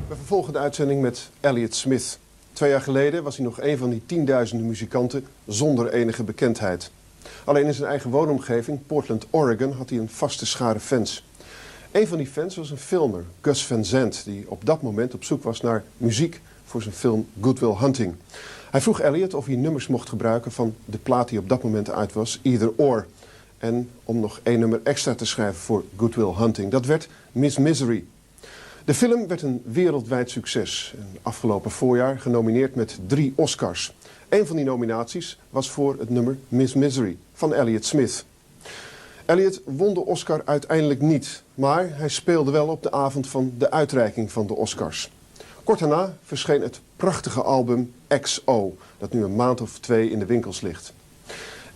We vervolgen de uitzending met Elliott Smith. 2 jaar geleden was hij nog een van die tienduizenden muzikanten zonder enige bekendheid. Alleen in zijn eigen woonomgeving, Portland, Oregon, had hij een vaste schare fans. Een van die fans was een filmer, Gus Van Sant, die op dat moment op zoek was naar muziek voor zijn film Good Will Hunting. Hij vroeg Elliott of hij nummers mocht gebruiken van de plaat die op dat moment uit was, Either Or. En om nog 1 nummer extra te schrijven voor Good Will Hunting. Dat werd Miss Misery. De film werd een wereldwijd succes. En afgelopen voorjaar genomineerd met 3 Oscars. Een van die nominaties was voor het nummer Miss Misery van Elliott Smith. Elliott won de Oscar uiteindelijk niet, maar hij speelde wel op de avond van de uitreiking van de Oscars. Kort daarna verscheen het prachtige album XO, dat nu een maand of 2 in de winkels ligt.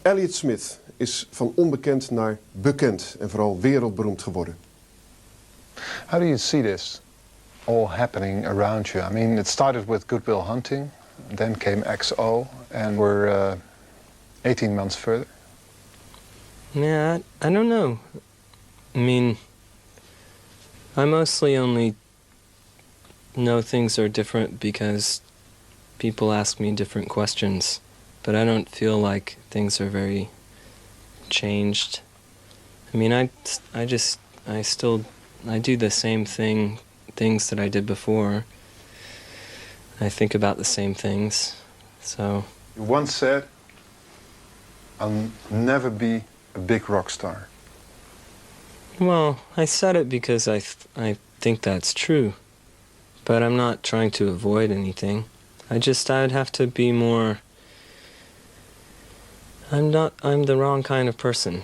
Elliott Smith is van onbekend naar bekend en vooral wereldberoemd geworden. How do you see this all happening around you? I mean, it started with Good Will Hunting, then came XO, and we're 18 months further. Yeah, I don't know. I mean, I mostly only know things are different because people ask me different questions, but I don't feel like things are very changed. I mean, I do the same things that I did before. I think about the same things, so. You once said, I'll never be a big rock star. Well, I said it because I think that's true, but I'm not trying to avoid anything. I'd have to be more. I'm the wrong kind of person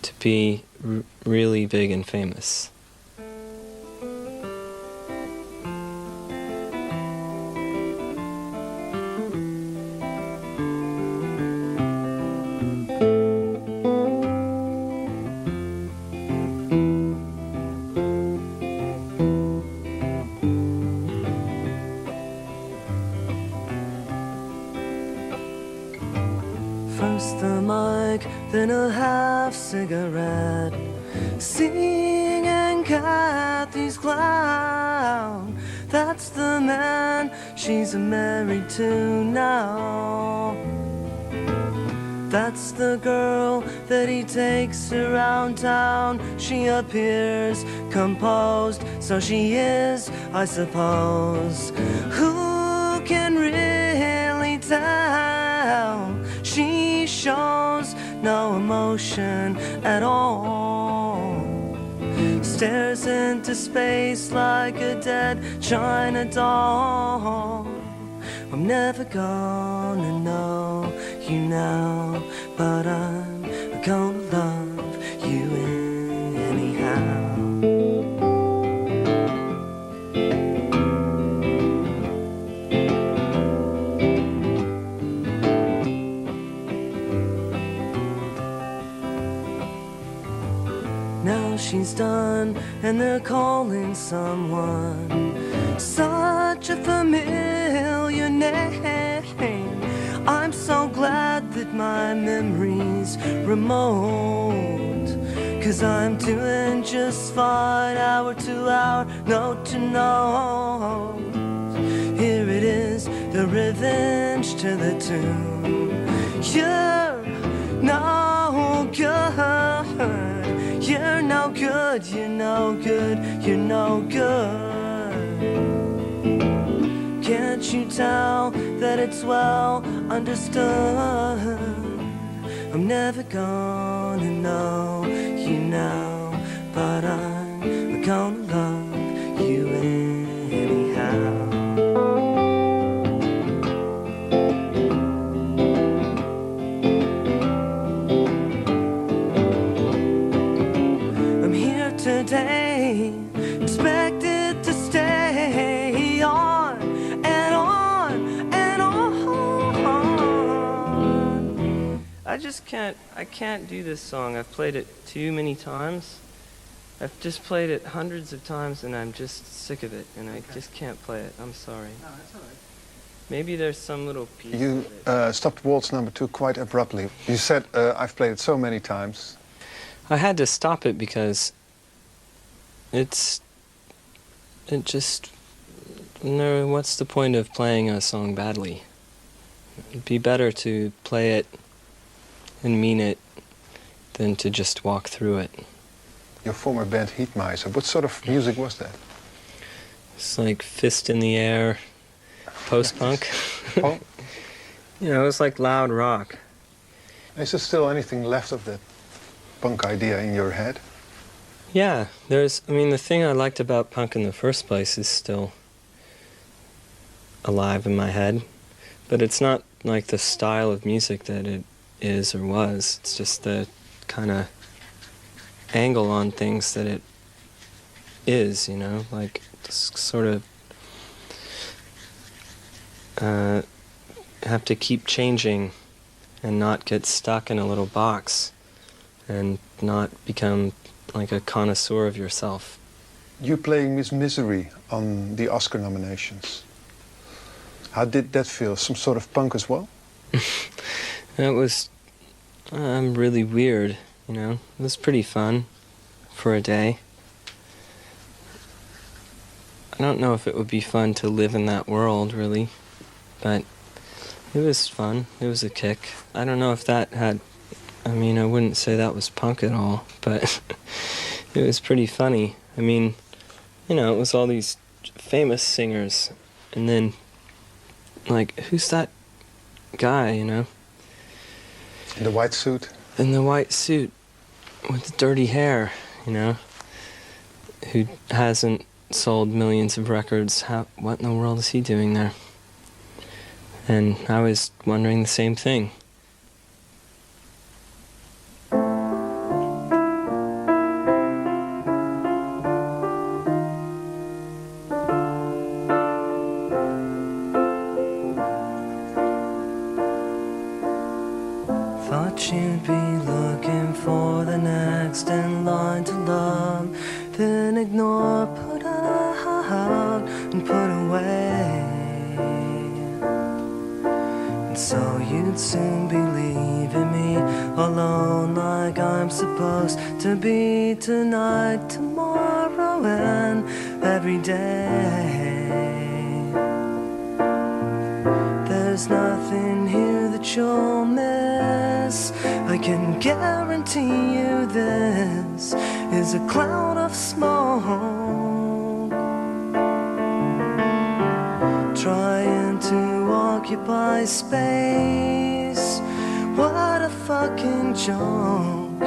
to be really big and famous. First the mic, then a half cigarette, singing Kathy's clown. That's the man she's married to now. That's the girl that he takes around town. She appears composed, so she is, I suppose. Who can really tell? She shows no emotion at all. Stares into space like a dead China doll. I'm never gonna know you now, but I'm gonna love you anyhow. Now she's done and they're calling someone. Such a familiar name. I'm so glad that my memory's remote, 'cause I'm doing just fine hour to hour, note to note. Here it is, the revenge to the tune. You're no good. You're no good, you're no good, you're no good. Can't you tell that it's well understood? I'm never gonna know you now, but I'm gonna love you anyhow. Today, expected to stay on and on and on. I can't do this song. I've played it too many times. I've just played it hundreds of times and I'm just sick of it and I just can't play it. I'm sorry. No, that's all right. Maybe there's some little piece You stopped waltz number 2 quite abruptly. You said, I've played it so many times. I had to stop it because it's it just, no, what's the point of playing a song badly? It'd be better to play it and mean it than to just walk through it. Your former band Heatmiser, what sort of music was that? It's like fist in the air, post-punk. Oh. You know, it was like loud rock. Is there still anything left of that punk idea in your head? Yeah, I mean, the thing I liked about punk in the first place is still alive in my head, but it's not like the style of music that it is or was. It's just the kind of angle on things that it is, you know, like sort of have to keep changing and not get stuck in a little box and not become like a connoisseur of yourself. You playing Miss Misery on the Oscar nominations. How did that feel? Some sort of punk as well? It was really weird, you know. It was pretty fun for a day. I don't know if it would be fun to live in that world, really, but it was fun. It was a kick. I don't know if that had... I mean, I wouldn't say that was punk at all, but it was pretty funny. I mean, you know, it was all these famous singers, and then, like, who's that guy, you know? In the white suit? In the white suit with the dirty hair, you know? Who hasn't sold millions of records. What in the world is he doing there? And I was wondering the same thing. Thought you'd be looking for the next in line to love, then ignore, put out, and put away. And so you'd soon be leaving me alone like I'm supposed to be tonight, tomorrow, and every day. There's nothing here that you'll miss. I can guarantee you this is a cloud of smoke, trying to occupy space. What a fucking joke.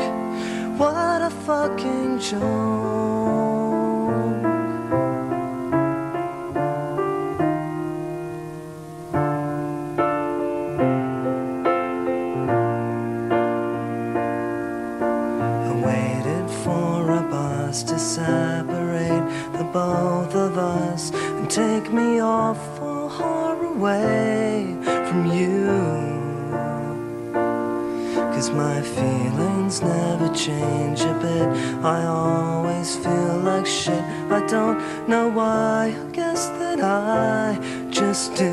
What a fucking joke. To separate the both of us and take me off far away from you. 'Cause my feelings never change a bit. I always feel like shit. I don't know why. I guess that I just do.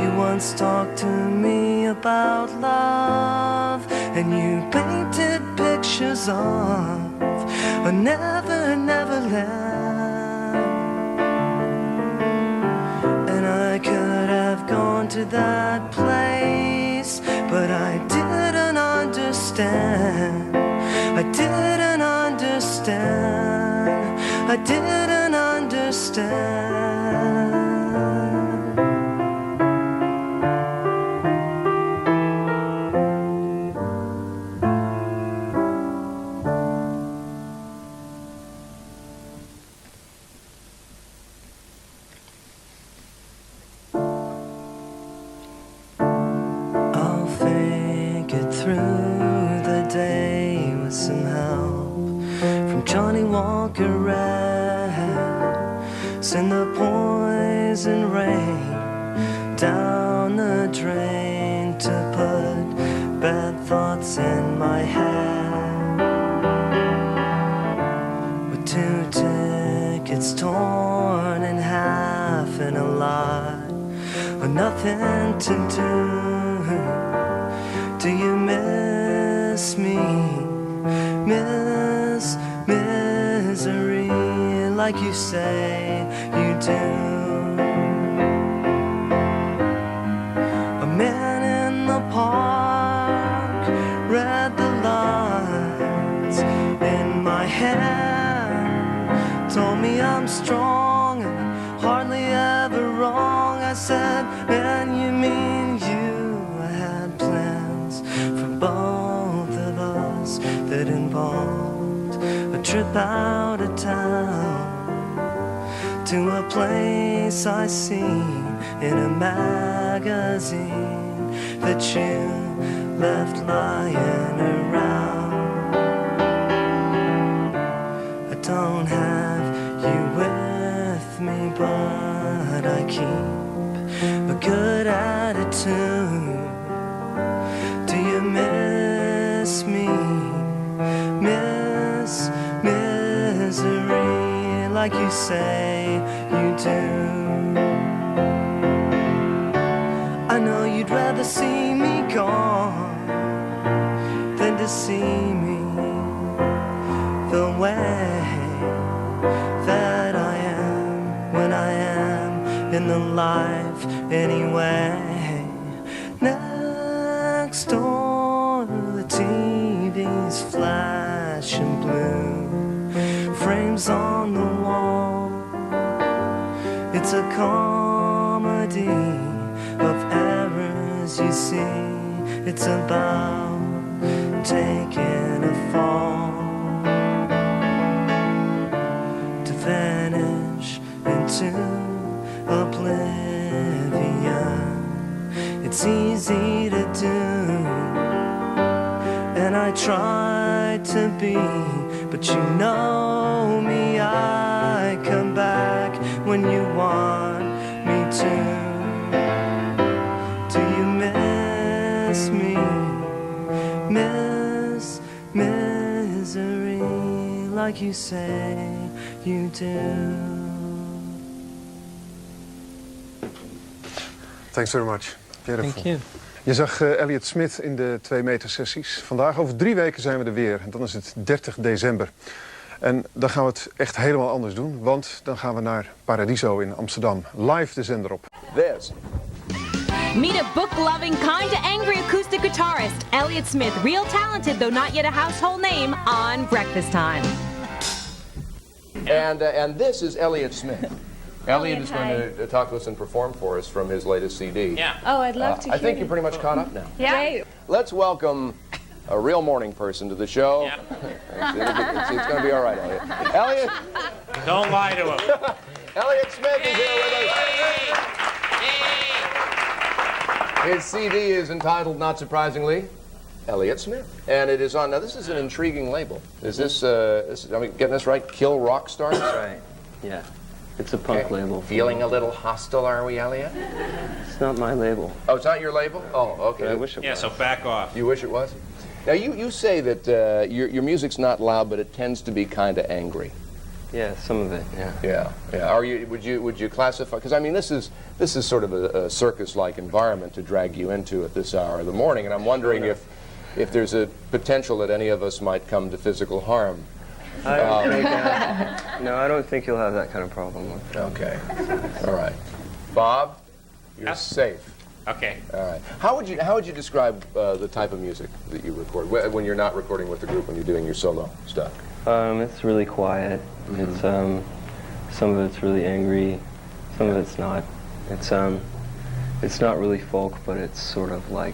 You once talked to me about love, and you painted pictures of a never, never land. And I could have gone to that place, but I didn't understand. I didn't understand. I didn't understand. Send the poison rain down the drain to put bad thoughts in my head. With 2 tickets torn in half and a lot or nothing to do. Do you miss me? Miss like you say you do. A man in the park read the lines in my hand, told me I'm strong and hardly ever wrong. I said, man, you mean you had plans for both of us that involved a trip out of town to a place I seen in a magazine that you left lying around. I don't have you with me, but I keep a good attitude. Do you miss me? Miss misery like you say you do. I know you'd rather see me gone than to see me the way that I am when I am in the life anyway. Next door the TV's flashing blue, frames on the wall. It's a comedy of errors, you see. It's about taking a fall to vanish into oblivion. It's easy to do, and I try to be, but you know me, I come back when you want me to. Do you miss me? Miss misery like you say you do. Thanks very much. Beautiful. Thank you. Je zag Elliott Smith in de 2 meter sessies. Vandaag over 3 weken zijn we er weer. En dan is het 30 december. En dan gaan we het echt helemaal anders doen. Want dan gaan we naar Paradiso in Amsterdam. Live de zender op. This. Meet a book-loving, kinda angry acoustic guitarist, Elliott Smith, real talented though not yet a household name, on Breakfast Time. And this is Elliott Smith. Elliott is going to talk to us and perform for us from his latest CD. Yeah. Oh, I'd love to hear I think you're pretty much caught up now. Yeah. Let's welcome a real morning person to the show. Yeah. It's going to be all right, Elliott. Elliott! Don't lie to him. Elliott Smith is here with us. His CD is entitled, not surprisingly, Elliott Smith. And it is on, now this is an intriguing label. Is this, am I getting this right? Kill Rock Stars? That's right. Yeah. It's a punk label. Feeling a little hostile, are we, Elliott? It's not my label. Oh, it's not your label? Oh, okay. I wish it Yeah, was. so back off. You wish it was? Now, you say that your music's not loud, but it tends to be kind of angry. Yeah, some of it, yeah. Yeah. Are you? Would you classify? Because I mean, this is sort of a circus-like environment to drag you into at this hour of the morning, and I'm wondering if there's a potential that any of us might come to physical harm. I don't think no, I don't think you'll have that kind of problem with it. Okay. All right. Bob, you're Yes. safe. Okay. All right. How would you describe the type of music that you record when you're not recording with the group, when you're doing your solo stuff? It's really quiet. It's some of it's really angry, some of it's not. It's not really folk, but it's sort of like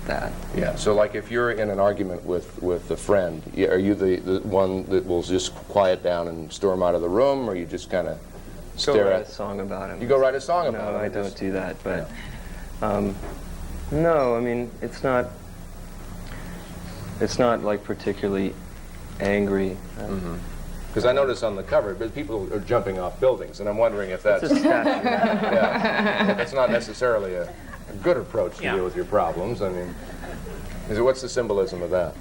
that. Yeah. So, like, if you're in an argument with a friend, are you the one that will just quiet down and storm out of the room, or you just kind of stare write at a song about him. You go write a song about No, him. I don't do that, but no, I mean it's not like particularly angry. Because I notice on the cover, but people are jumping off buildings, and I'm wondering if that's It's a statue. yeah, if it's not necessarily a good approach to Yeah. deal with your problems. I mean, what's the symbolism of that?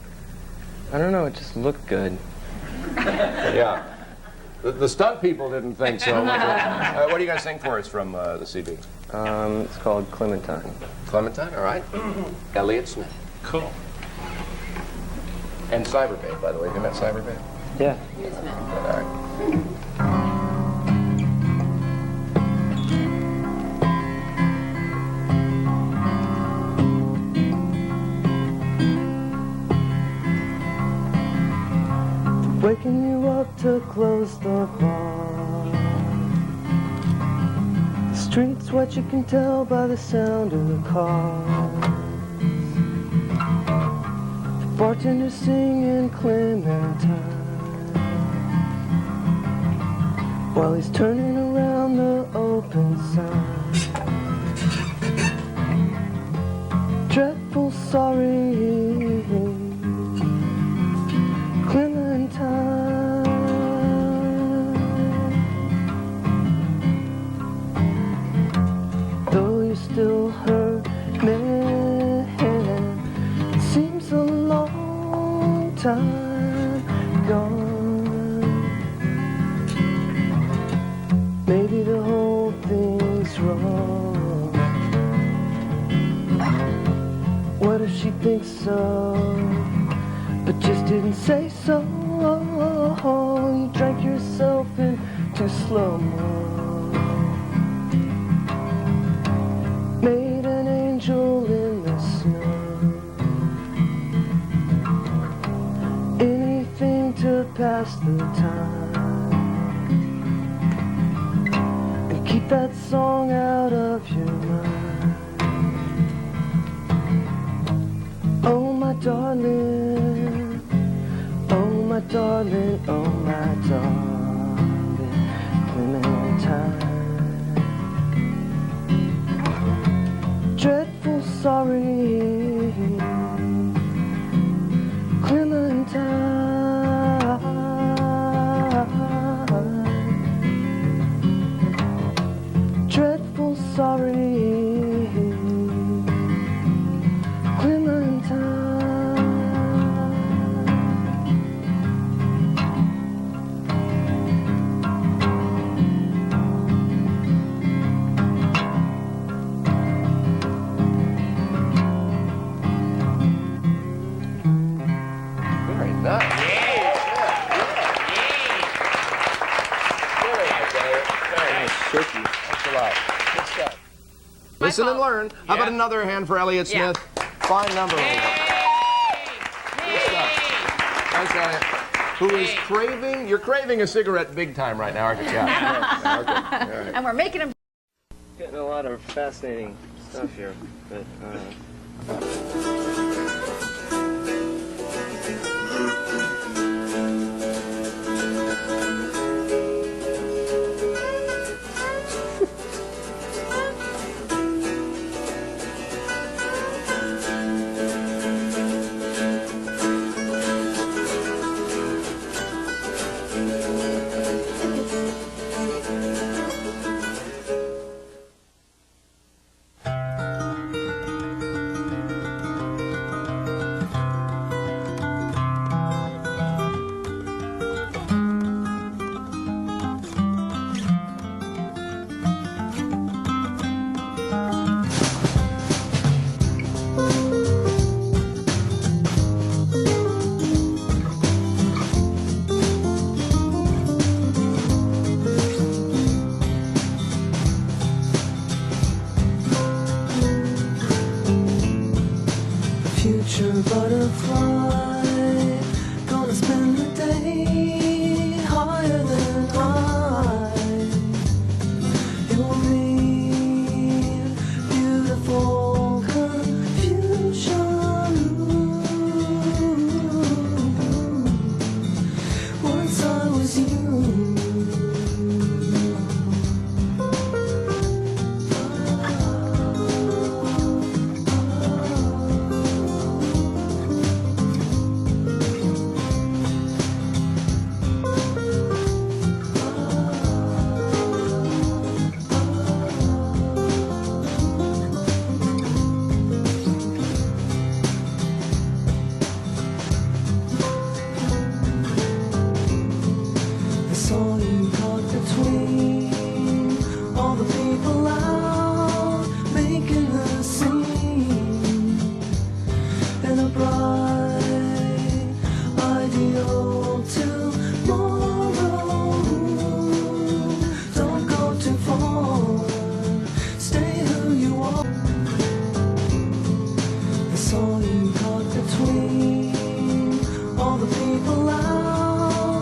I don't know. It just looked good. Yeah. The stunt people didn't think so. What are you going to sing for us from the CD? It's called Clementine. Clementine, all right. Elliott Smith. Cool. And Cyberbait, by the way. Have you met Cyberbait? Yeah. All right. waking you up to close the bar. The street's what you can tell by the sound of the cars. The bartender singing Clementine while he's turning around the open sign. Dreadful sorry, Clementine. Though you're still her man, it seems a long time gone. Maybe the whole thing's wrong. What if she thinks so, but just didn't say so? You drank yourself into slow-mo, made an angel in the snow. Anything to pass the time and keep that song out of your mind. Oh my darling, oh my darling, oh my darling, Clementine. Dreadful sorry, Clementine. Dreadful sorry, Listen and learn. How about another hand for Elliott Smith? Fine number. Good stuff. Thanks, Elliott. Who is craving? You're craving a cigarette big time right now, aren't you? Yeah. Okay. All right. And we're making them. Getting a lot of fascinating stuff here, but future butterfly, gonna spend the day higher than high. It will be beautiful confusion. Once I was you. Saw you caught between all the people out making a scene in a bright ideal tomorrow. Don't go too far, stay who you are. I saw you caught between all the people out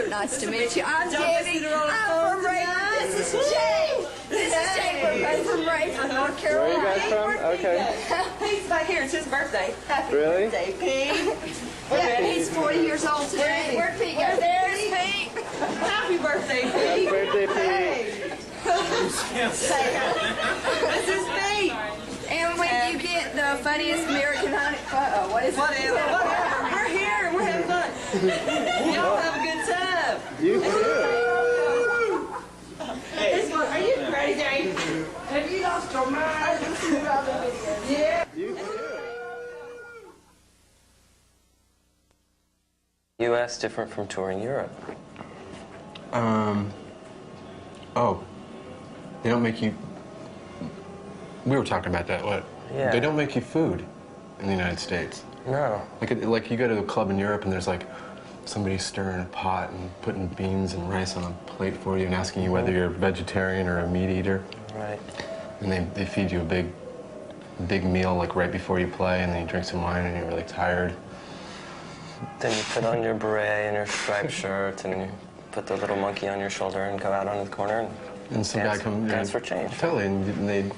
Nice to meet you. I'm Debbie. I'm from Ray. This is Jay. This is Jay. We're both from Ray, North Carolina. Where are you guys from? Okay. He's back here. It's his birthday. Happy Really? birthday, Pete. Yeah, he's 40 years old today. Where'd Pete go? There's Pete. Happy birthday, Pete. Happy birthday, Pete. This is Pete. And when you get the funniest American honey, what is it? Whatever. We're here. We're having fun. Y'all have a good time. You too. Hey, are you crazy? Have you lost your mind? Yeah. You too. U.S. different from touring Europe? Oh, they don't make you. We were talking about that. What? Yeah. They don't make you food in the United States. No. Like you go to a club in Europe and there's like somebody stirring a pot and putting beans and rice on a plate for you and asking you whether you're a vegetarian or a meat eater. Right. And they feed you a big meal like right before you play, and then you drink some wine and you're really tired. Then you put on your beret and your striped shirt and you put the little monkey on your shoulder and go out on the corner And some dance, guy comes. dance for change. Totally, and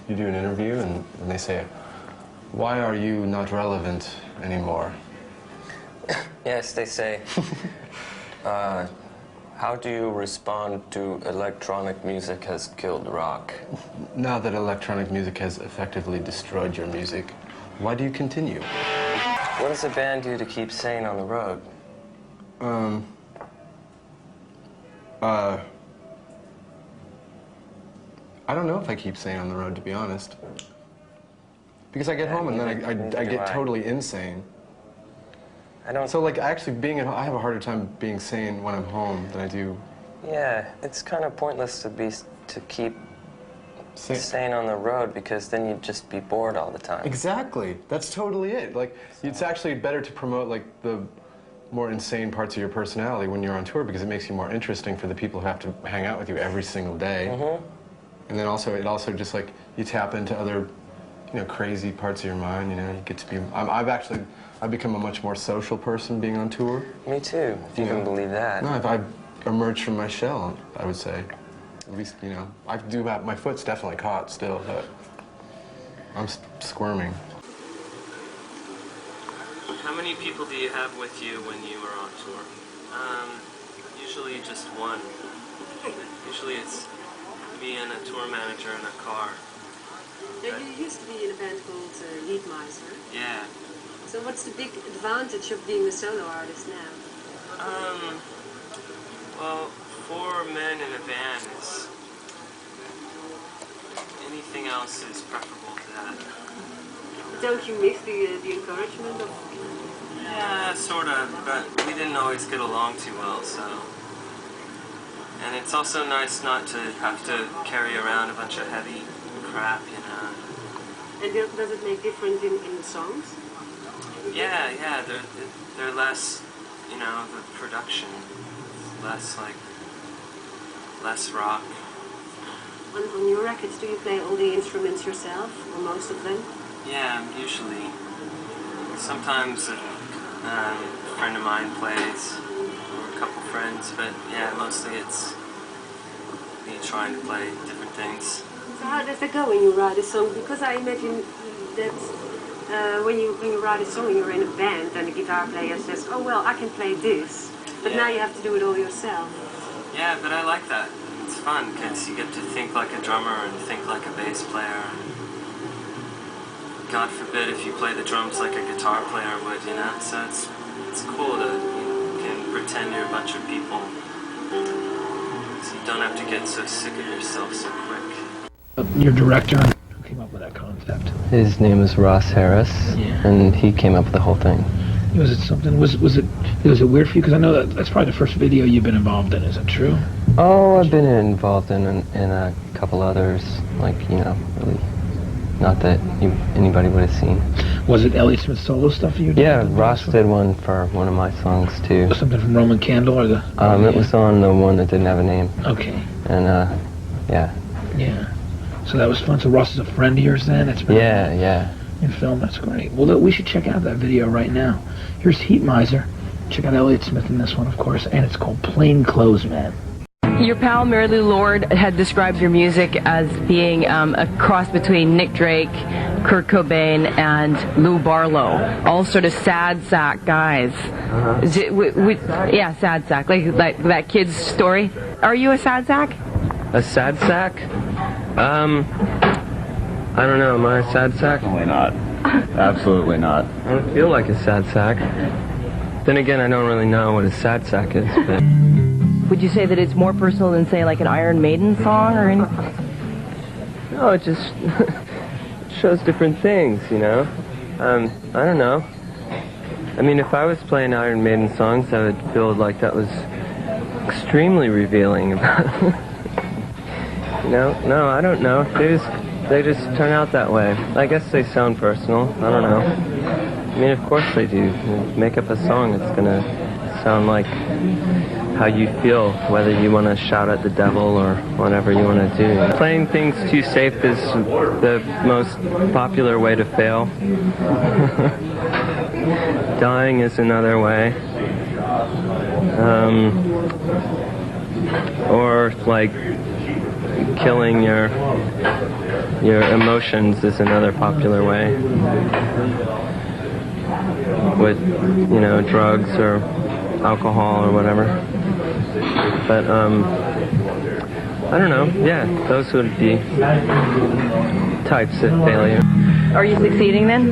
you do an interview and they say, "Why are you not relevant anymore?" Yes, they say, how do you respond to electronic music has killed rock? Now that electronic music has effectively destroyed your music, why do you continue? What does a band do to keep sane on the road? I don't know if I keep sane on the road, to be honest. Because I get home and then I get totally insane. I don't. So like actually being at home, I have a harder time being sane when I'm home than I do. Yeah, it's kind of pointless to keep sane on the road because then you'd just be bored all the time. Exactly. That's totally it. Like it's actually better to promote like the more insane parts of your personality when you're on tour because it makes you more interesting for the people who have to hang out with you every single day. Mm-hmm. And then also it also just like you tap into other, crazy parts of your mind. You get to be. I've become a much more social person being on tour. Me too, if you can believe that. No, I've emerged from my shell, I would say. At least, I do have, my foot's definitely caught still, but I'm squirming. How many people do you have with you when you are on tour? Usually just one. Usually it's me and a tour manager in a car. Yeah, you used to be in a band called Liedmeister. Yeah. So what's the big advantage of being a solo artist now? Well, 4 men in a van is... anything else is preferable to that. Don't you miss the encouragement of... Yeah, sort of, but we didn't always get along too well, so... And it's also nice not to have to carry around a bunch of heavy crap, And does it make difference in the songs? Yeah, they're less, the production, less rock. On your records, do you play all the instruments yourself, or most of them? Yeah, usually. Sometimes a friend of mine plays, or a couple friends, but yeah, mostly it's me trying to play different things. So how does that go when you write a song? Because I imagine that when you write a song, you're in a band, and the guitar player says, "Oh well, I can play this," but now you have to do it all yourself. Yeah, but I like that. It's fun because you get to think like a drummer and think like a bass player. God forbid if you play the drums like a guitar player would, So it's cool to pretend you're a bunch of people. So you don't have to get so sick of yourself so quick. Your director, who came up with that concept? His name is Ross Harris, and he came up with the whole thing. Was it something, was it weird for you? Because I know that's probably the first video you've been involved in, is it true? Oh, I've been involved in a couple others, like, you know, really, not that anybody would have seen. Was it Elliott Smith solo stuff you did? Yeah, Ross did one for one of my songs, too. Something from Roman Candle, or the... It was on the one that didn't have a name. Okay. And, yeah. Yeah. So that was fun. So Ross is a friend of yours then? That's been yeah. In film, that's great. Well, look, we should check out that video right now. Here's Heat Miser. Check out Elliott Smith in this one, of course, and it's called Plain Clothes Man. Your pal Mary Lou Lord had described your music as being a cross between Nick Drake, Kurt Cobain, and Lou Barlow. All sort of sad sack guys. Yeah, sad sack, like that kid's story. Are you a sad sack? A sad sack? I don't know, am I a sad sack? Definitely not. Absolutely not. I don't feel like a sad sack. Then again, I don't really know what a sad sack is, but... Would you say that it's more personal than, say, like an Iron Maiden song or anything? No, it just shows different things, you know? I don't know. I mean, if I was playing Iron Maiden songs, I would feel like that was extremely revealing about you know? No, I don't know. They just turn out that way. I guess they sound personal. I don't know. I mean, of course they do. You make up a song, it's gonna sound like how you feel, whether you want to shout at the devil or whatever you want to do. Playing things too safe is the most popular way to fail. Dying is another way. Or like killing your emotions is another popular way. With, you know, drugs or alcohol or whatever. But, I don't know. Yeah, those would be types of failure. Are you succeeding then?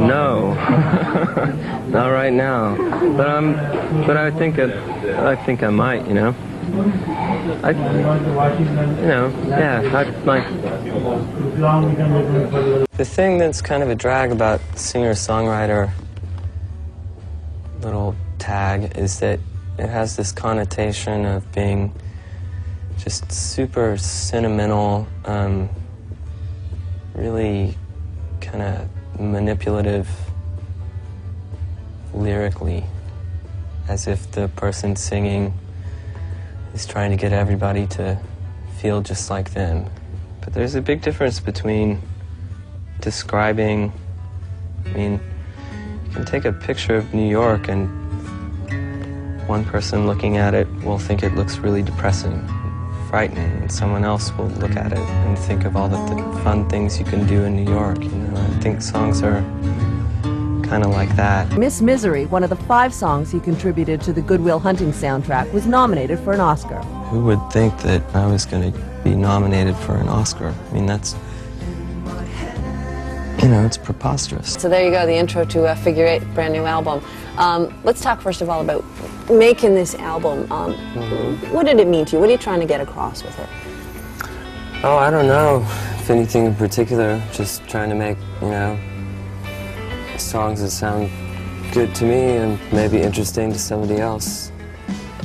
No. Not right now. But I think I might, you know. The thing that's kind of a drag about singer-songwriter little tag is that it has this connotation of being just super sentimental, really kind of manipulative lyrically, as if the person singing is trying to get everybody to feel just like them. But there's a big difference between describing, I mean, you can take a picture of New York and one person looking at it will think it looks really depressing, frightening, and someone else will look at it and think of all the fun things you can do in New York. You know, I think songs are kind of like that. Miss Misery, one of the 5 songs he contributed to the Good Will Hunting soundtrack, was nominated for an Oscar. Who would think that I was going to be nominated for an Oscar? I mean, that's, you know, it's preposterous. So there you go, the intro to Figure 8, brand new album. Let's talk first of all about making this album. What did it mean to you? What are you trying to get across with it? Oh, I don't know if anything in particular. Just trying to make, you know, songs that sound good to me and maybe interesting to somebody else.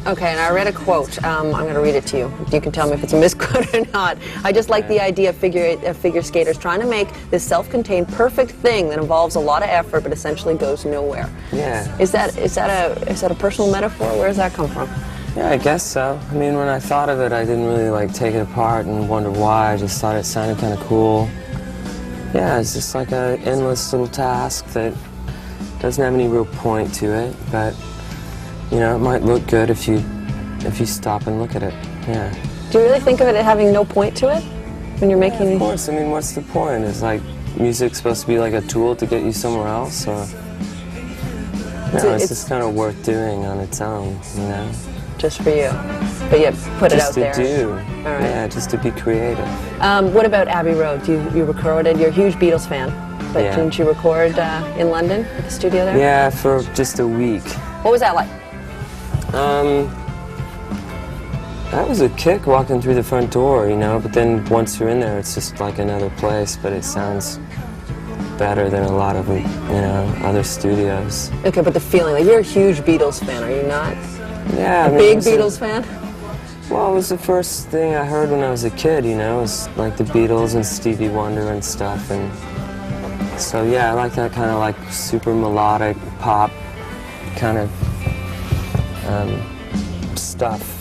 Okay, and I read a quote. I'm going to read it to you. You can tell me if it's a misquote or not. I just like the idea of figure skaters trying to make this self-contained perfect thing that involves a lot of effort but essentially goes nowhere. Yeah. Is that a personal metaphor? Where does that come from? Yeah, I guess so. I mean, when I thought of it, I didn't really like take it apart and wonder why. I just thought it sounded kind of cool. Yeah, it's just like an endless little task that doesn't have any real point to it, but you know, it might look good if you stop and look at it. Yeah. Do you really think of it as having no point to it when you're making? Of course. I mean, what's the point? Is like music supposed to be like a tool to get you somewhere else, or no? It's just kind of worth doing on its own, you know. Just for you, but you put it out there. Just to do. All right. Yeah, just to be creative. What about Abbey Road? You recorded. You're a huge Beatles fan, but Yeah. didn't you record in London at the studio there? Yeah, for just a week. What was that like? That was a kick walking through the front door, you know, but then once you're in there, it's just like another place, but it sounds better than a lot of, you know, other studios. Okay, but the feeling, like you're a huge Beatles fan, are you not? Yeah. A big Beatles fan? Well, it was the first thing I heard when I was a kid, you know, it was like the Beatles and Stevie Wonder and stuff, and so yeah, I like that kind of like super melodic pop kind of stuff.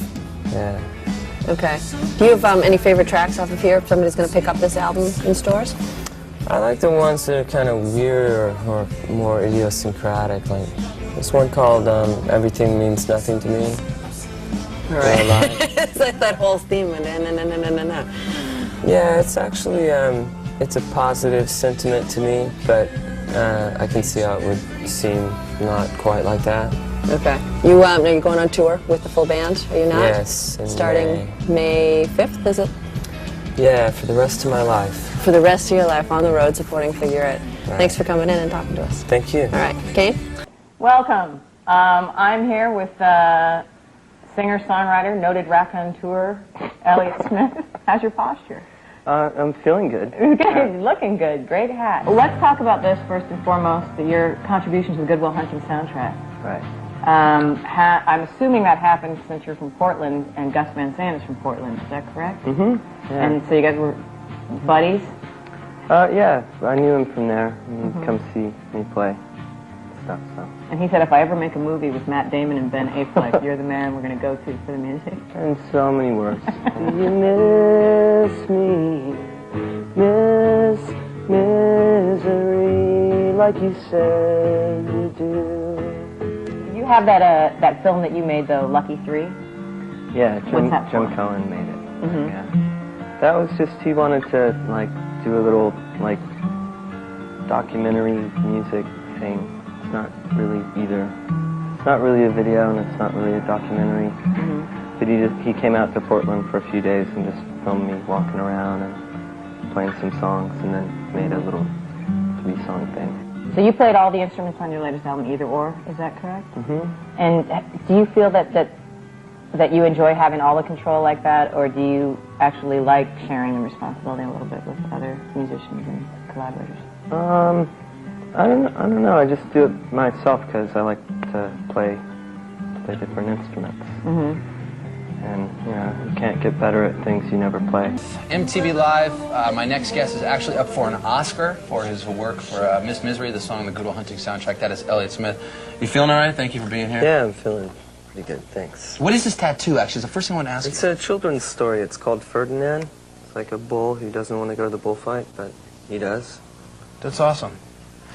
Yeah. Okay. Do you have any favorite tracks off of here if somebody's going to pick up this album in stores? I like the ones that are kind of weird or more idiosyncratic. Like this one called Everything Means Nothing to Me. Right. It's like that whole theme. Yeah, it's actually, it's a positive sentiment to me, but I can see how it would seem not quite like that. Okay. You are you going on tour with the full band? Are you not? Yes. Starting May 5th, is it? Yeah, for the rest of my life. For the rest of your life on the road supporting Figure It. Right. Thanks for coming in and talking to us. Thank you. All right. Kane? Welcome. I'm here with singer-songwriter, noted raconteur, Elliott Smith. How's your posture? I'm feeling good. Good, looking good. Great hat. Let's talk about this first and foremost, your contribution to the Good Will Hunting soundtrack. Right. I'm assuming that happened since you're from Portland, and Gus Van Sant is from Portland. Is that correct? Mm-hmm. Yeah. And so you guys were buddies? Yeah, I knew him from there. He'd come see me play stuff, so. And he said, if I ever make a movie with Matt Damon and Ben Affleck, you're the man we're going to go to for the music. And so many words. Do you miss me? Miss misery like you said you do. You have that film that you made, though, Lucky 3? Yeah, What's that Jim for? Cohen made it. Mm-hmm. Yeah. That was just, he wanted to, like, do a little, like, documentary music thing. It's not really either. It's not really a video, and it's not really a documentary. Mm-hmm. But he came out to Portland for a few days and just filmed me walking around and playing some songs, and then made a little 3-song thing. So you played all the instruments on your latest album, either or, is that correct? Mm-hmm. And do you feel that you enjoy having all the control like that, or do you actually like sharing the responsibility a little bit with other musicians and collaborators? I don't know. I just do it myself because I like to play different instruments. Mm-hmm. And, you know, you can't get better at things you never play. MTV Live, my next guest is actually up for an Oscar for his work for Miss Misery, the song, the Good Will Hunting soundtrack. That is Elliott Smith. You feeling all right? Thank you for being here. Yeah, I'm feeling pretty good, thanks. What is this tattoo, actually? It's the first thing I want to ask you. It's a children's story. It's called Ferdinand. It's like a bull who doesn't want to go to the bullfight, but he does. That's awesome.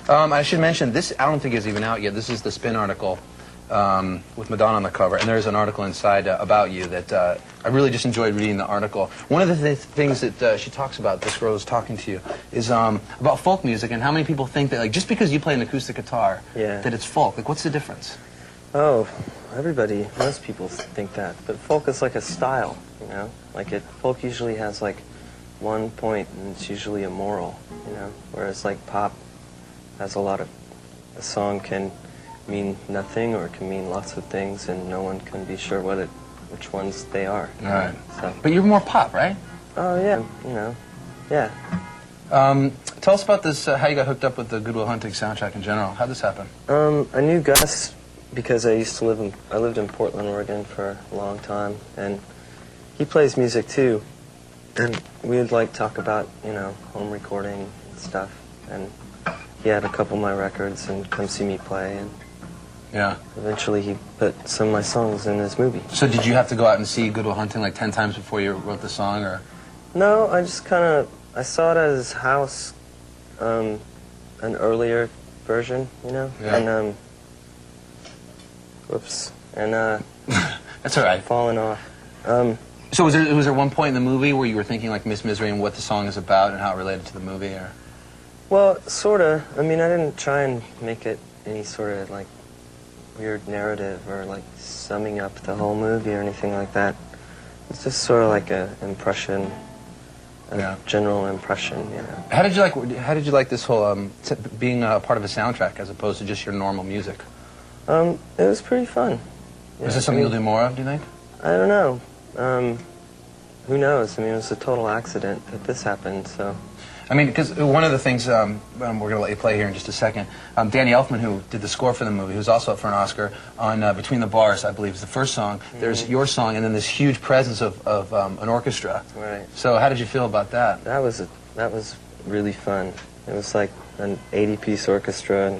I should mention, this I don't think is even out yet. This is the Spin article with Madonna on the cover, and there's an article inside about you that I really just enjoyed reading the article. One of the things that she talks about, this girl is talking to you, is about folk music and how many people think that, like, just because you play an acoustic guitar, that it's folk. Like, what's the difference? Oh, most people think that, but folk is like a style, you know? Like, folk usually has, like, one point, and it's usually a moral, you know? Whereas, like, pop has a song can mean nothing or it can mean lots of things, and no one can be sure which ones they are. Right. So. But you're more pop, right? Oh, yeah, you know, yeah. Tell us about this, how you got hooked up with the Good Will Hunting soundtrack in general. How'd this happen? I knew Gus because I lived in Portland, Oregon for a long time, and he plays music too, and we'd like talk about, you know, home recording and stuff, and he had a couple of my records and come see me play, and eventually he put some of my songs in his movie. So did you have to go out and see Good Will Hunting like 10 times before you wrote the song, or? No, I just I saw it at his house, an earlier version, you know, and whoops, and that's all right. Falling off. So was there one point in the movie where you were thinking like Miss Misery and what the song is about and how it related to the movie, or? Well, sorta. I mean, I didn't try and make it any sort of like weird narrative or like summing up the whole movie or anything like that. It's just sort of like a impression, general impression, you know. How did you like this whole being a part of a soundtrack as opposed to just your normal music? It was pretty fun. Is this something you'll do more of, do you think? I don't know. Who knows? I mean, it was a total accident that this happened, so... I mean, because one of the things, we're going to let you play here in just a second, Danny Elfman, who did the score for the movie, who's also up for an Oscar, on Between the Bars, I believe is the first song. There's your song, and then this huge presence of an orchestra. Right. So how did you feel about that? That was really fun. It was like an 80-piece orchestra,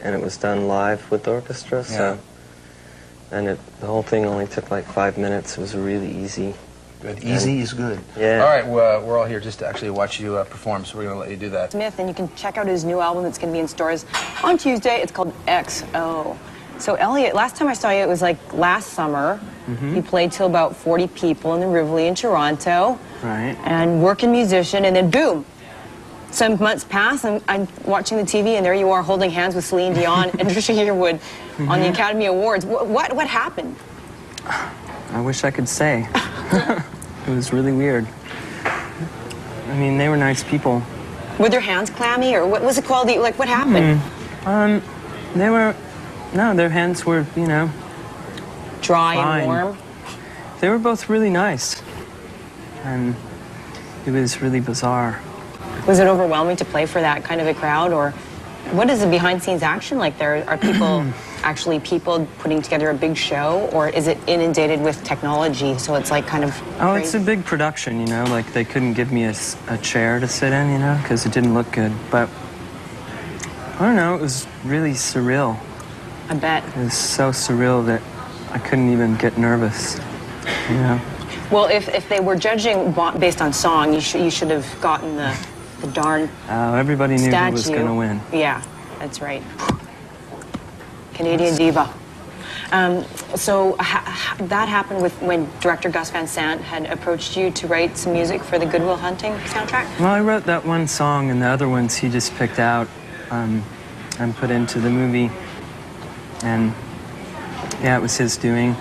and it was done live with the orchestra, so... Yeah. And the whole thing only took like 5 minutes. It was really easy. Good. Easy is good. Yeah. All right, we're all here just to actually watch you perform, so we're going to let you do that. Smith, and you can check out his new album that's going to be in stores on Tuesday. It's called XO. So Elliott, last time I saw you, it was like last summer. You played till about 40 people in the Rivoli in Toronto. Right. And working musician, and then boom. Some months pass, and I'm watching the TV, and there you are holding hands with Celine Dion and Trisha Yearwood on the Academy Awards. What happened? I wish I could say. It was really weird. I mean, they were nice people. Were their hands clammy, or what was the quality? Like, what happened? Their hands were, you know, dry fine. and warm. They were both really nice, and it was really bizarre. Was it overwhelming to play for that kind of a crowd, or what is the behind-scenes action like there? Are people actually putting together a big show, or is it inundated with technology, so it's like kind of Oh, crazy? it's a big production, you know, like they couldn't give me a chair to sit in, you know, because it didn't look good, but I don't know, it was really surreal. I bet. It was so surreal that I couldn't even get nervous, you know. Well, if they were judging based on song, you should have gotten the darn everybody knew statue. who was going to win. Yeah, that's right. Canadian diva. So that happened when director Gus Van Sant had approached you to write some music for the Good Will Hunting soundtrack? Well, I wrote that one song, and the other ones he just picked out and put into the movie. And yeah, it was his doing.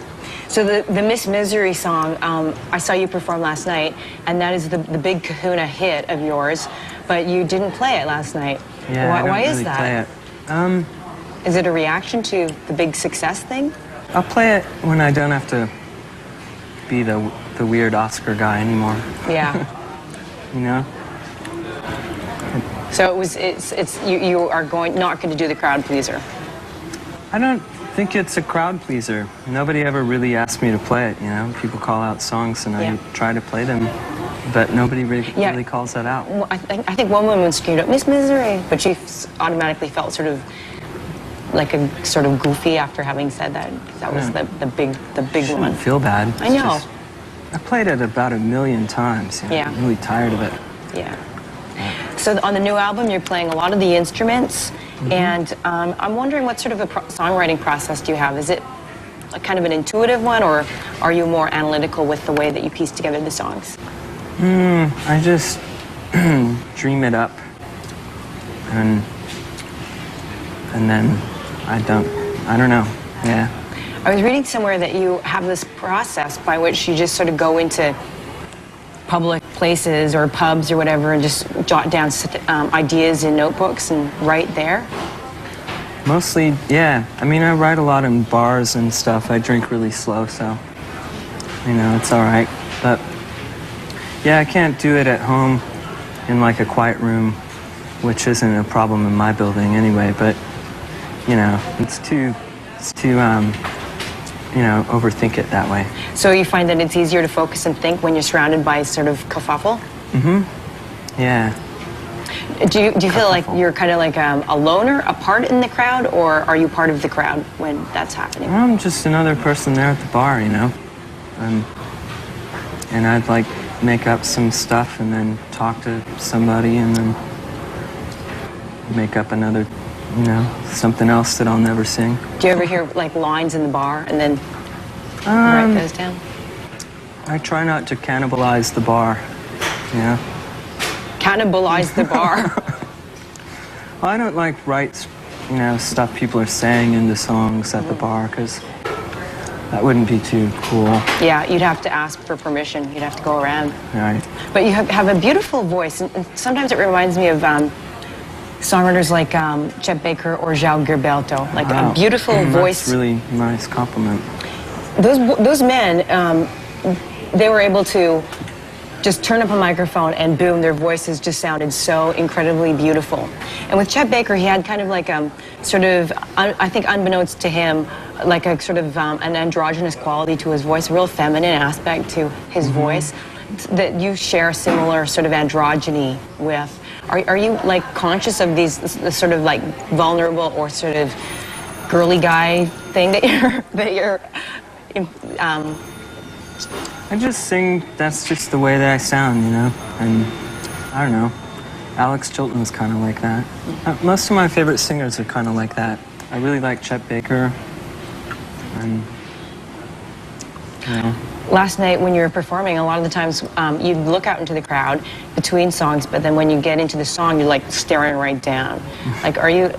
So the Miss Misery song, I saw you perform last night, and that is the big kahuna hit of yours, but you didn't play it last night. Yeah, Why I don't is really that? play it. Is it a reaction to the big success thing? I'll play it when I don't have to be the weird Oscar guy anymore. Yeah. You know? So you are not going to do the crowd pleaser. I don't think it's a crowd pleaser. Nobody ever really asked me to play it, you know? People call out songs and I try to play them, but nobody really calls that out. Well, I think one woman screamed out, Miss Misery, but she automatically felt sort of like a sort of goofy after having said that. That was the big one. I feel bad. I know. Just, I played it about 1,000,000 times. You know? Yeah. I'm really tired of it. Yeah. So on the new album, you're playing a lot of the instruments, and I'm wondering what sort of a songwriting process do you have? Is it a kind of an intuitive one, or are you more analytical with the way that you piece together the songs? I just dream it up, and then I don't know. Yeah. I was reading somewhere that you have this process by which you just sort of go into public places or pubs or whatever and just jot down ideas in notebooks and write there. Mostly, yeah. I mean, I write a lot in bars and stuff. I drink really slow, so, you know, it's all right. But, yeah, I can't do it at home in, like, a quiet room, which isn't a problem in my building anyway, but, you know, it's too you know, overthink it that way. So you find that it's easier to focus and think when you're surrounded by sort of kerfuffle? Yeah. Do you feel like you're kind of like a loner, a part in the crowd, or are you part of the crowd when that's happening? I'm just another person there at the bar, you know. And I'd like make up some stuff and then talk to somebody and then make up another, you know, something else that I'll never sing. Do you ever hear like lines in the bar and then write those down? I try not to cannibalize the bar, you know. Cannibalize the bar? Well, I don't like write, you know, stuff people are saying into songs at the bar, because that wouldn't be too cool. Yeah, you'd have to ask for permission. You'd have to go around. Right. But you have a beautiful voice, and sometimes it reminds me of songwriters like Chet Baker or João Gilberto, like a beautiful voice. That's really nice compliment. those men, they were able to just turn up a microphone and boom, their voices just sounded so incredibly beautiful. And with Chet Baker, he had kind of like sort of, I think unbeknownst to him, like a sort of an androgynous quality to his voice, a real feminine aspect to his voice that you share similar sort of androgyny with. Are you like conscious of these this sort of like vulnerable or sort of girly guy thing that you're I just sing, that's just the way that I sound, you know? And I don't know. Alex Chilton was kind of like that. Most of my favorite singers are kind of like that. I really like Chet Baker. And, you know. Last night when you were performing, a lot of the times you'd look out into the crowd between songs, but then when you get into the song, you're like staring right down. Like, are you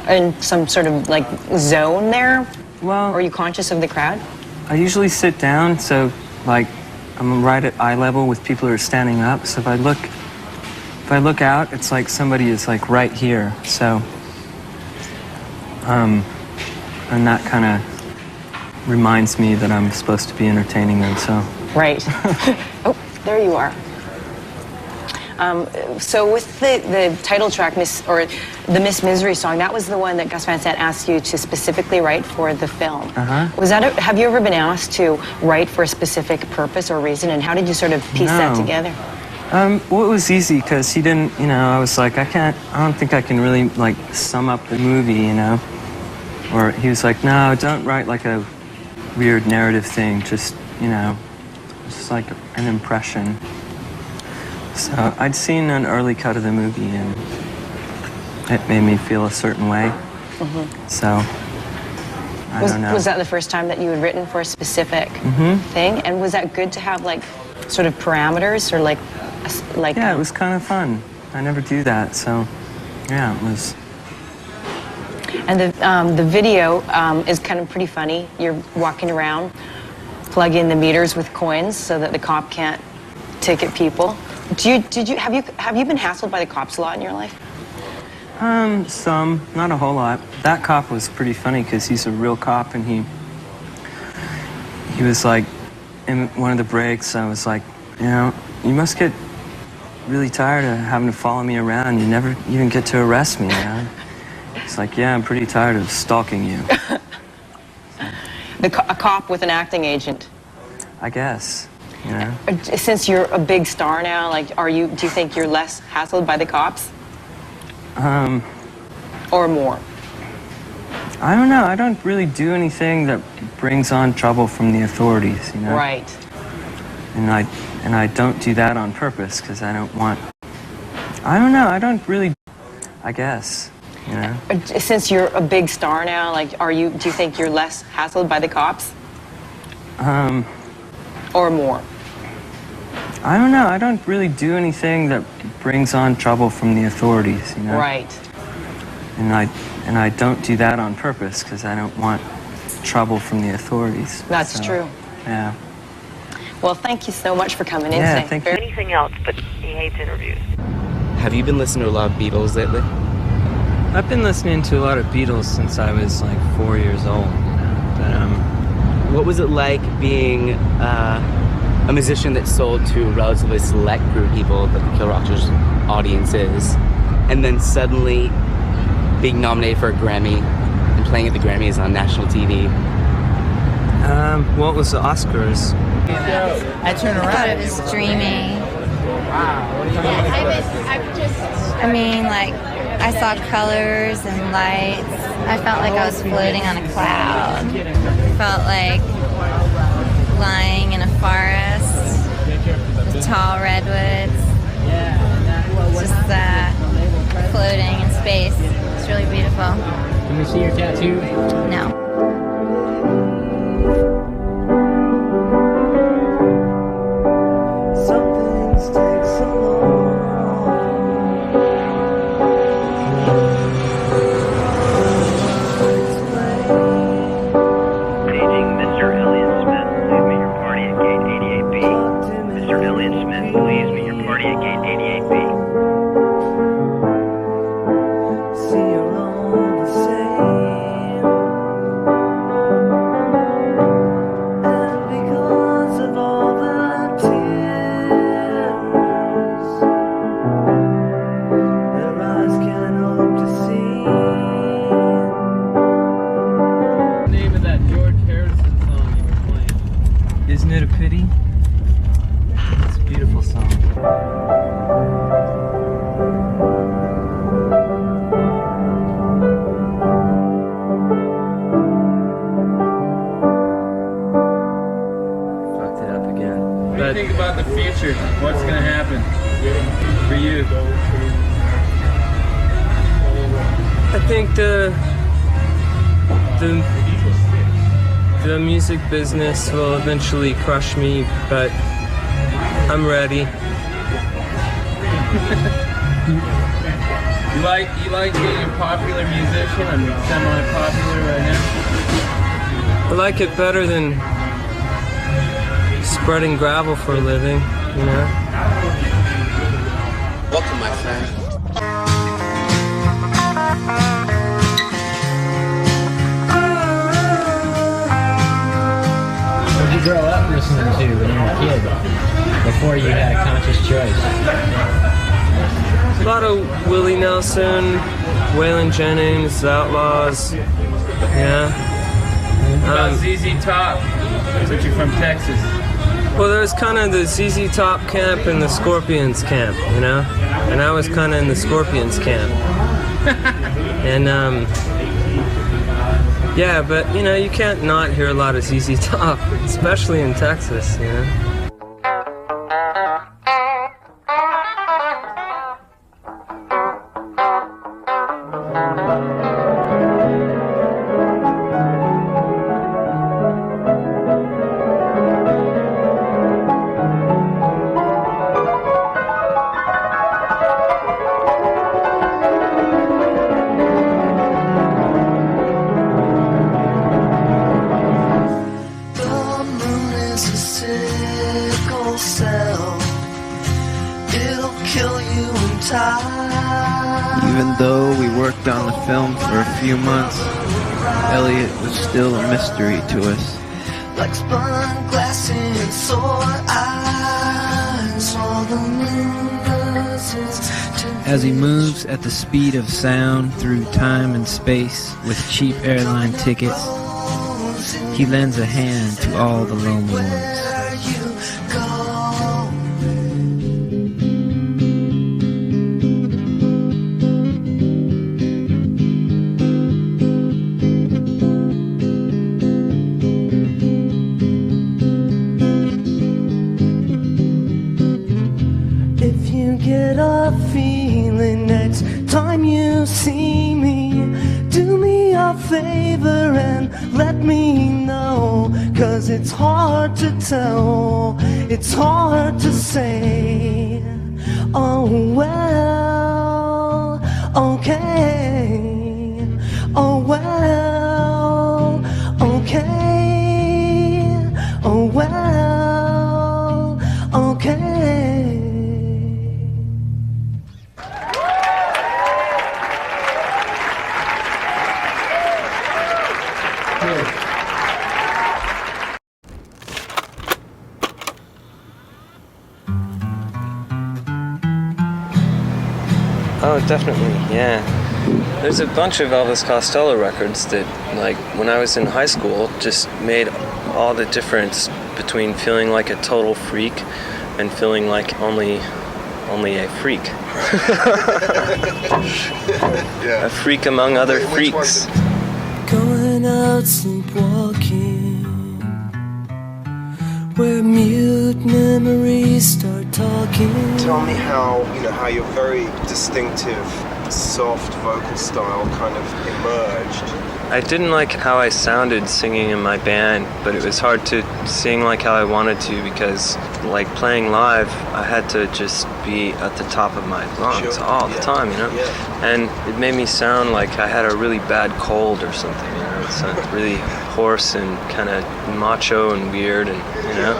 in some sort of like zone there? Well, are you conscious of the crowd? I usually sit down, so like I'm right at eye level with people who are standing up. So if I look out, it's like somebody is like right here. So, and that kind of reminds me that I'm supposed to be entertaining them. So. Right. Oh, there you are. So with the title track, the Miss Misery song, that was the one that Gus Van Sant asked you to specifically write for the film. Was that have you ever been asked to write for a specific purpose or reason, and how did you sort of piece that together? Well, it was easy because he didn't, you know, I was like, I don't think I can really like sum up the movie, you know? Or he was like, no, don't write like a weird narrative thing, just, you know, just like an impression. So I'd seen an early cut of the movie and it made me feel a certain way. So, I don't know. Was that the first time that you had written for a specific thing? And was that good to have like sort of parameters or like yeah, it was kind of fun. I never do that, so yeah, it was. And the video is kind of pretty funny. You're walking around, plug in the meters with coins so that the cop can't ticket people. Have you been hassled by the cops a lot in your life? Some, not a whole lot. That cop was pretty funny because he's a real cop, and he was like, in one of the breaks, I was like, you know, you must get really tired of having to follow me around. You never even get to arrest me, you know? He's like, yeah, I'm pretty tired of stalking you. A cop with an acting agent. I guess, you know. Since you're a big star now, like, do you think you're less hassled by the cops? Or more? I don't know. I don't really do anything that brings on trouble from the authorities, you know? Right. And I don't do that on purpose because I don't want. I don't know. I don't really. I guess. You know? Since you're a big star now, like, do you think you're less hassled by the cops? Or more? I don't know. I don't really do anything that brings on trouble from the authorities, you know? Right. And I don't do that on purpose because I don't want trouble from the authorities. That's true. Yeah. Well, thank you so much for coming in Yeah, today. thank you. Anything else, but he hates interviews. Have you been listening to a lot of Beatles lately? I've been listening to a lot of Beatles since I was like 4 years old. But what was it like being a musician that sold to a relatively select group of people that the Kill Rockers audience is, and then suddenly being nominated for a Grammy and playing at the Grammys on national TV? What was the Oscars? I turn around. I thought it was dreamy. I mean, like, I saw colors and lights. I felt like I was floating on a cloud. Felt like lying in a forest with tall redwoods. Just floating in space. It's really beautiful. Can we see your tattoo? No. Paging Mr. Elliott Smith, please meet your party at gate 88B. Mr. Elliott Smith, please meet your party at gate 88B. See, you're all the same. Isn't it a pity? It's a beautiful song. Fucked it up again. What do you think about the future? What's gonna happen for you? I think the music business will eventually crush me, but I'm ready. You like being a popular musician and semi-popular right now? I like it better than spreading gravel for a living, you know? Welcome, my friend. What did you grow up listening to when you were a kid, before you had a conscious choice? A lot of Willie Nelson, Waylon Jennings, The Outlaws, yeah. About ZZ Top, since you're from Texas. Well, there was kind of the ZZ Top camp and the Scorpions camp, you know? And I was kind of in the Scorpions camp. And, yeah, but, you know, you can't not hear a lot of ZZ Top, especially in Texas, you know? Even though we worked on the film for a few months, Elliott was still a mystery to us. Like spun glass in sore eyes, while the moon rises. As he moves at the speed of sound through time and space with cheap airline tickets, he lends a hand to all the lonely ones. Get a feeling next time you see me, do me a favor and let me know, 'cause it's hard to tell, it's hard to say. Oh well, okay. Oh well, okay. Oh well, okay. Oh, definitely, yeah. There's a bunch of Elvis Costello records that, like, when I was in high school, just made all the difference between feeling like a total freak and feeling like only a freak. Yeah. A freak among other freaks. Going out sleepwalking, where mute memories start talking. Tell me how your very distinctive, soft vocal style kind of emerged. I didn't like how I sounded singing in my band, but it was hard to sing like how I wanted to because, like, playing live, I had to just be at the top of my lungs all the time, you know? Yeah. And it made me sound like I had a really bad cold or something, you know? It sounded really hoarse and kind of macho and weird, and, you know?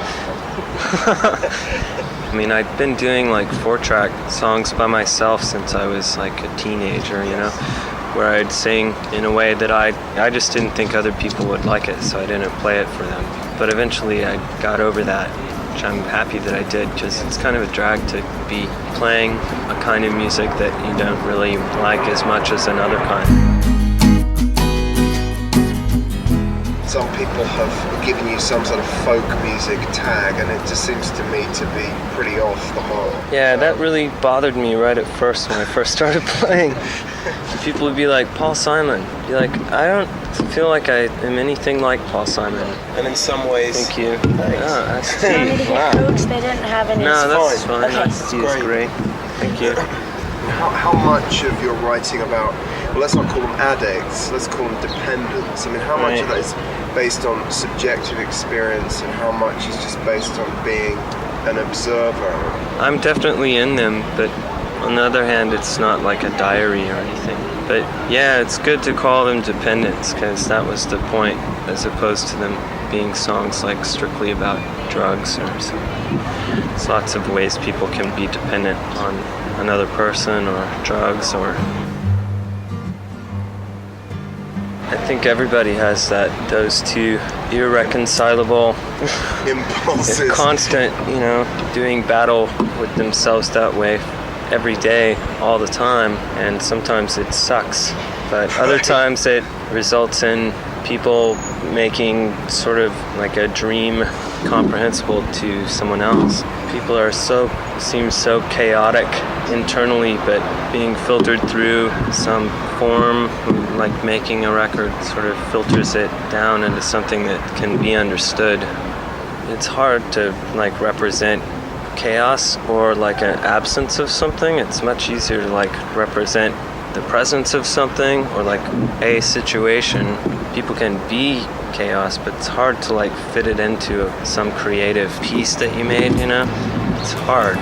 I mean, I'd been doing, like, 4-track songs by myself since I was, like, a teenager, you know? Where I'd sing in a way that I just didn't think other people would like it, so I didn't play it for them. But eventually I got over that, which I'm happy that I did, because it's kind of a drag to be playing a kind of music that you don't really like as much as another kind. some people have given you some sort of folk music tag, and it just seems to me to be pretty off the mark. Yeah, that really bothered me right at first when I first started playing. People would be like, Paul Simon. Be like, I don't feel like I am anything like Paul Simon. And in some ways... Thank you. Thanks. Yeah, that's Do you want me to get Cokes? They didn't have any. No, that's fine. Okay. That's great. Thank you. How much of your writing about, well, let's not call them addicts, let's call them dependents. I mean, how much of that is based on subjective experience and how much is just based on being an observer? I'm definitely in them, but on the other hand, it's not like a diary or anything. But yeah, it's good to call them dependents, because that was the point, as opposed to them being songs like strictly about drugs or something. There's lots of ways people can be dependent on another person or drugs, or I think everybody has those two irreconcilable impulses, constant, doing battle with themselves that way every day, all the time, and sometimes it sucks, but other times it results in people making sort of like a dream comprehensible to someone else. People seem so chaotic internally, but being filtered through some form, like making a record sort of filters it down into something that can be understood. It's hard to like represent chaos or like an absence of something. It's much easier to like represent the presence of something or like a situation. People can be chaos, but it's hard to like fit it into some creative piece that you made, It's hard.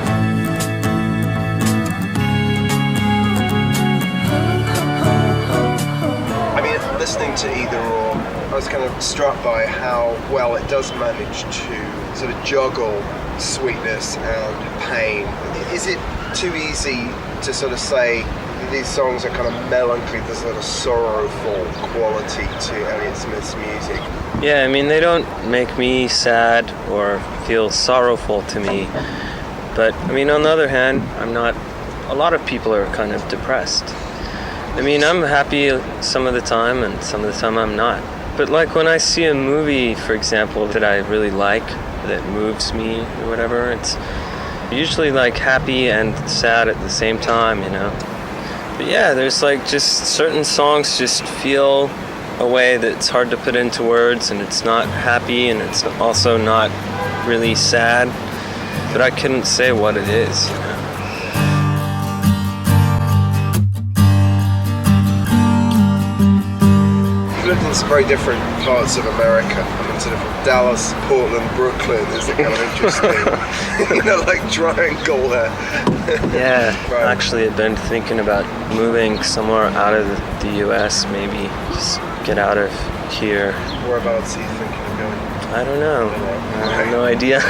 I mean, listening to Either Or, I was kind of struck by how well it does manage to sort of juggle sweetness and pain. Is it too easy to sort of say these songs are kind of melancholy, there's a sort of sorrowful quality to Elliott Smith's music? Yeah, I mean, they don't make me sad or feel sorrowful to me. But, I mean, on the other hand, a lot of people are kind of depressed. I mean, I'm happy some of the time, and some of the time I'm not. But, like, when I see a movie, for example, that I really like, that moves me or whatever, it's usually, like, happy and sad at the same time, But, yeah, there's, like, just certain songs just feel a way that's hard to put into words, and it's not happy, and it's also not really sad, but I couldn't say what it is. You've lived in some very different parts of America. I mean, sort of from Dallas, Portland, Brooklyn is kind of interesting, like triangle there. Yeah, Right. Actually, I've been thinking about moving somewhere out of the U.S., maybe just get out of here. Whereabouts are you thinking of going? I don't know. I have no idea.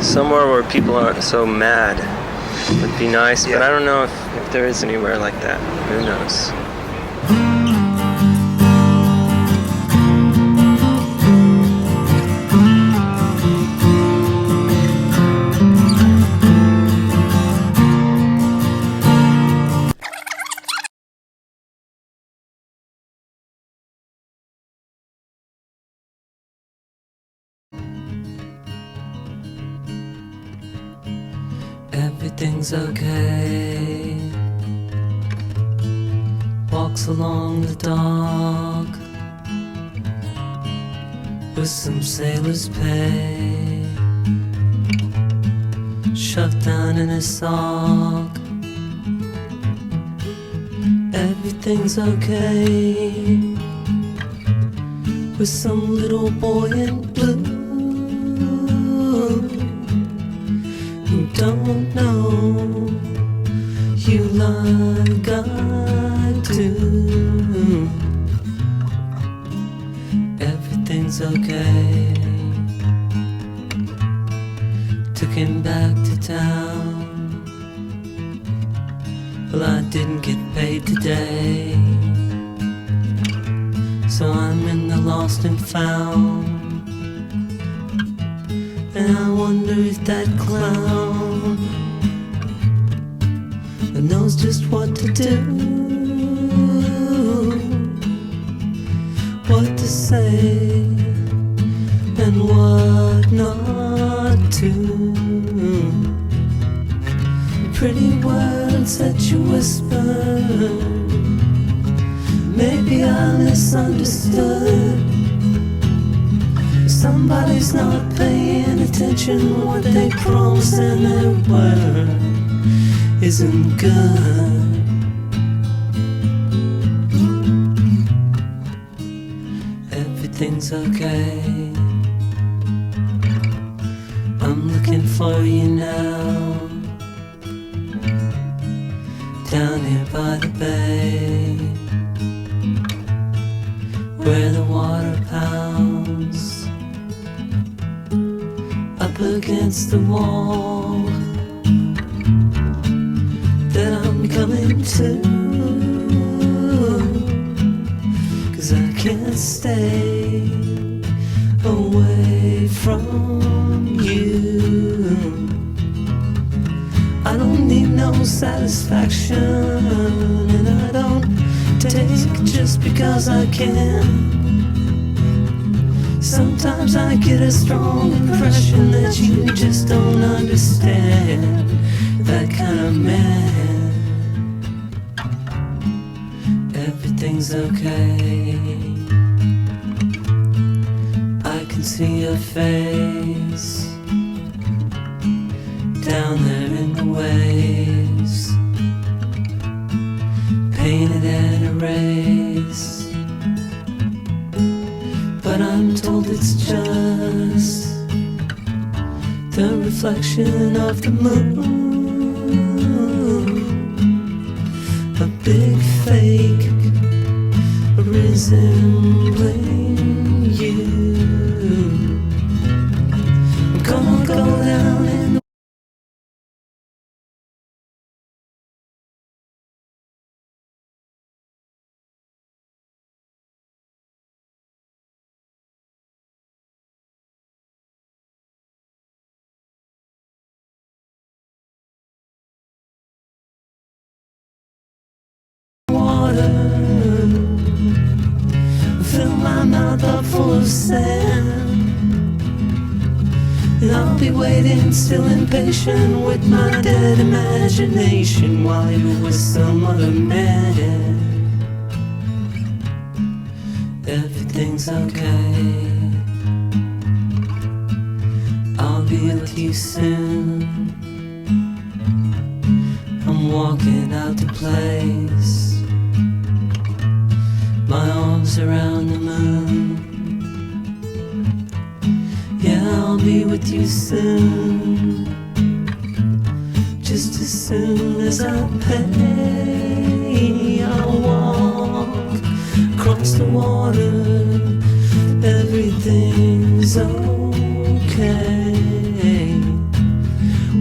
Somewhere where people aren't so mad would be nice, but I don't know if there is anywhere like that. Who knows? Everything's okay. Walks along the dock with some sailor's pay shoved down in his sock. Everything's okay with some little boy in blue who don't know you like I do. Everything's okay. Took him back to town. Well, I didn't get paid today, so I'm in the lost and found. And I wonder if that clown knows just what to do what to say and what not to. Pretty words that you whispered, maybe I misunderstood. Somebody's not paying attention. What they promise and their word isn't good. Everything's okay. I'm looking for you now, down here by the bay, where the water pounds up against the wall that I'm coming to. 'Cause I can't stay away from you. I don't need no satisfaction, and I don't take just because I can. Sometimes I get a strong impression that you just don't understand that kind of man. Everything's okay. I can see your face down there in the waves, painted and erased. But I'm told it's just the reflection of the moon, a big fake resembling you. I'm gonna go down in the water, fill my mouth up full of sand, and I'll be waiting, still impatient with my dead imagination while you're with some other man. Everything's okay. I'll be with you soon. I'm walking out to place, my arms around the moon. Yeah, I'll be with you soon, just as soon as I pay. I'll walk across the water, everything's okay.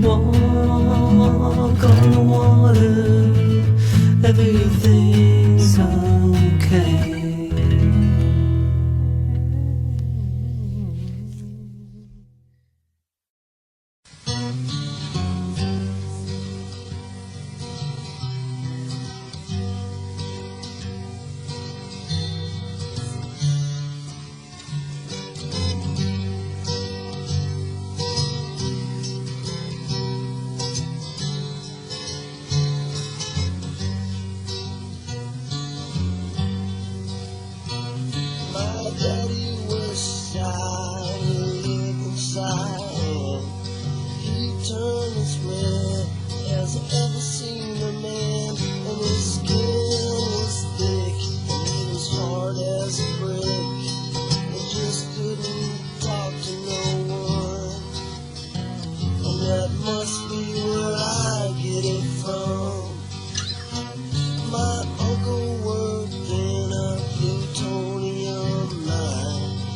Walk on the water, everything's okay. My uncle worked in a plutonium mine.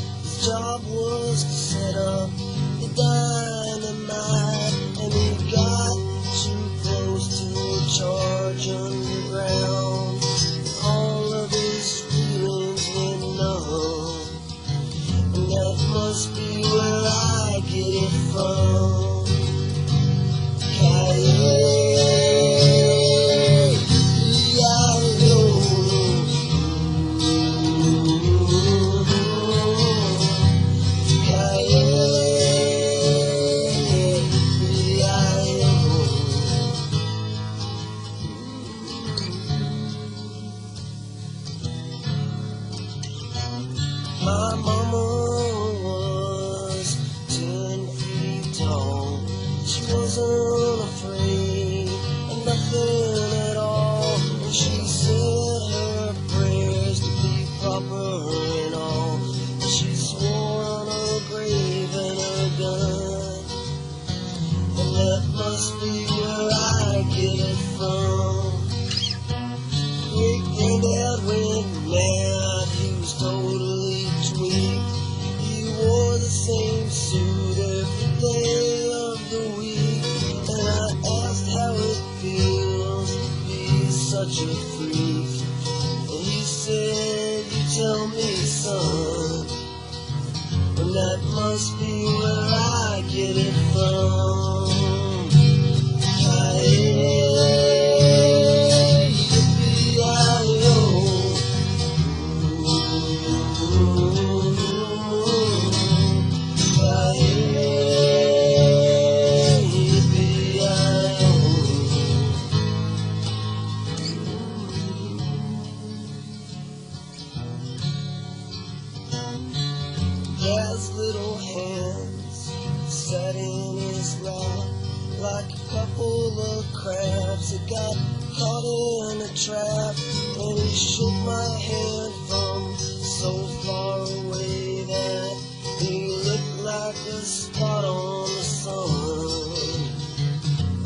My mama was 10 feet tall. She wasn't afraid of nothing at all. And she said her prayers to be proper and all. And she swore on her grave and her gun. And that must be where I get it from. Great granddad went mad, he was totally tweaked. He wore the same suit every day of the week. And I asked how it feels to be such a freak. And he said, you tell me, son. And that must be where I get it from. Dad's little hands sat in his lap like a couple of crabs that got caught in a trap. And he shook my hand from so far away that he looked like a spot on the sun.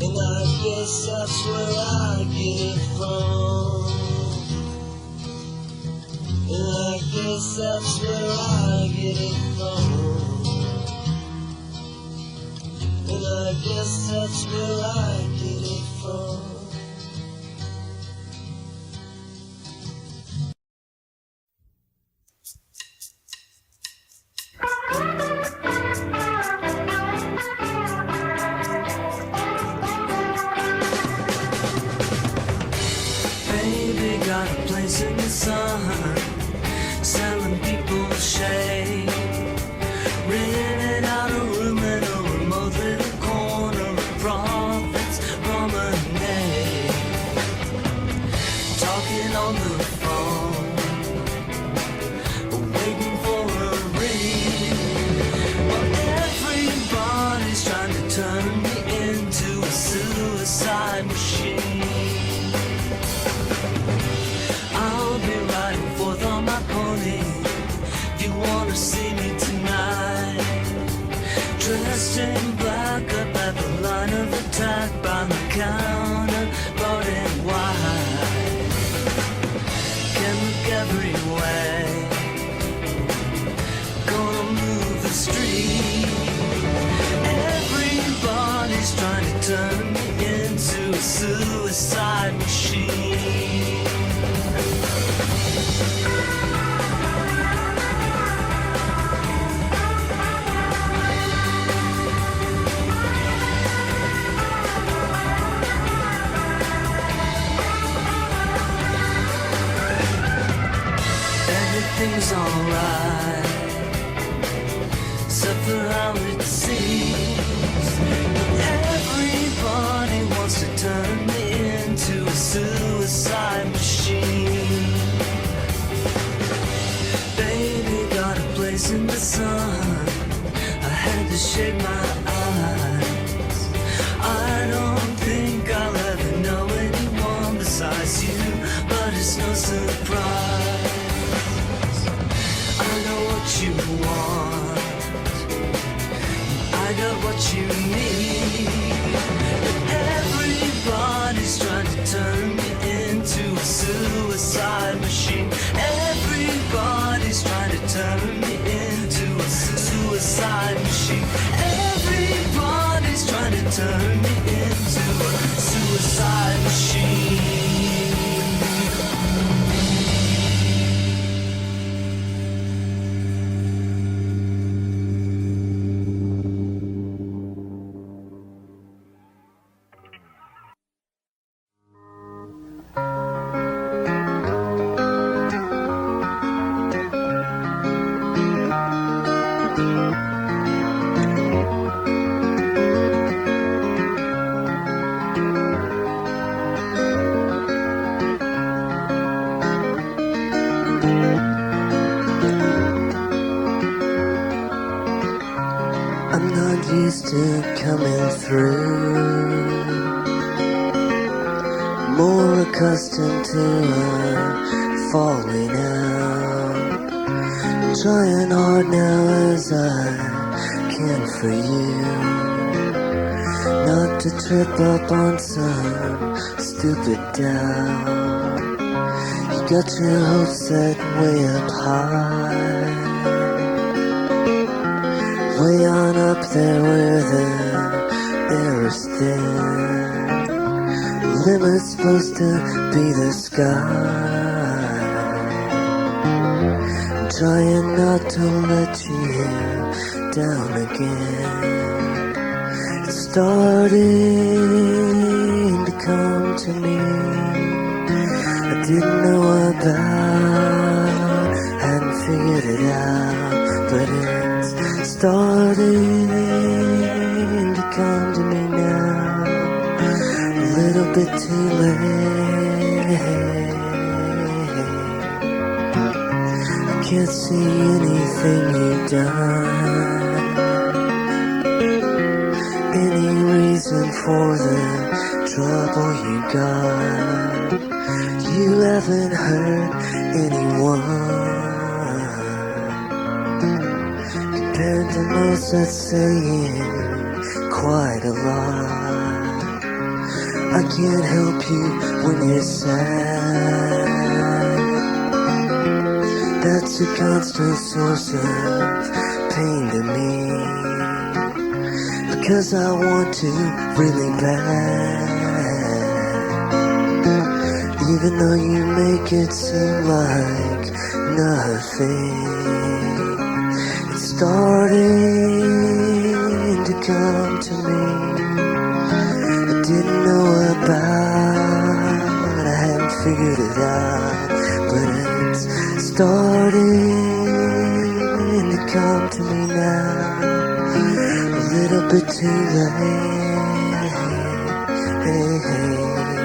And I guess that's where I get it from. And I guess that's where I get it from. And I guess that's where I get it from. Baby got a place in the sun, selling people shade, renting out a room in a remote little corner of profits promenade, talking on the phone, waiting for a ring. Well, everybody's trying to turn me into a suicide machine. I'll be riding forth on my pony. If you wanna see me tonight, dressed in black up at the line of attack, by the counter, bought in white. Can look every way, gonna move the street. Everybody's trying to turn me into a suicide machine. Everything's alright, except for how it seems. Everybody wants to turn me into a suicide machine. Baby got a place in the sun, I had to shade my eyes. I don't think I'll ever know anyone besides you, but it's no surprise. I know what you want, I got what you need. But everybody's trying to turn me into a suicide machine. Everybody's trying to turn me into a suicide machine. Everybody's trying to turn me into a suicide machine. used to coming through, more accustomed to falling out, trying hard now as I can for you, not to trip up on some stupid doubt. You got your hopes set way up high, way on up there where the air is thin. Limit's supposed to be the sky. I'm trying not to let you down again. It's starting to come to me. I didn't know about, hadn't figured it out, but it's starting to come to me now. A little bit too late. I can't see anything you've done, any reason for the trouble you got. You haven't hurt anyone compared to most that's saying quite a lot. I can't help you when you're sad. That's a constant source of pain to me, because I want to really bad, even though you make it seem like nothing. It's starting to come to me. I didn't know about, I hadn't figured it out, but it's starting to come to me now. A little bit too late. Hey, hey.